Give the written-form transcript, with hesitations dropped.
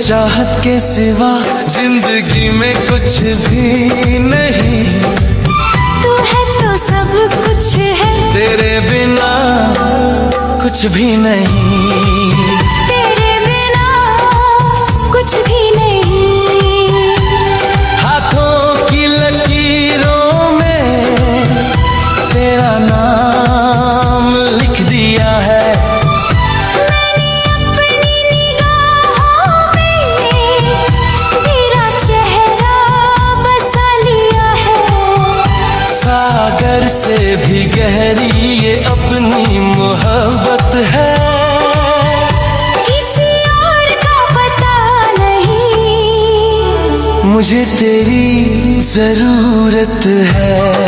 चाहत के सिवा जिंदगी में कुछ भी नहीं। तू है तो सब कुछ है, तेरे बिना कुछ भी नहीं। तेरे बिना कुछ भी नहीं। हाथों की लकीरों में तेरा नाम लिख दिया है। मैंने अपनी निगाहों में तेरा चेहरा बसा लिया है। सागर से भी गहरी ये अपनी मोहब्बत है। किसी और का पता नहीं, मुझे तेरी जरूरत है।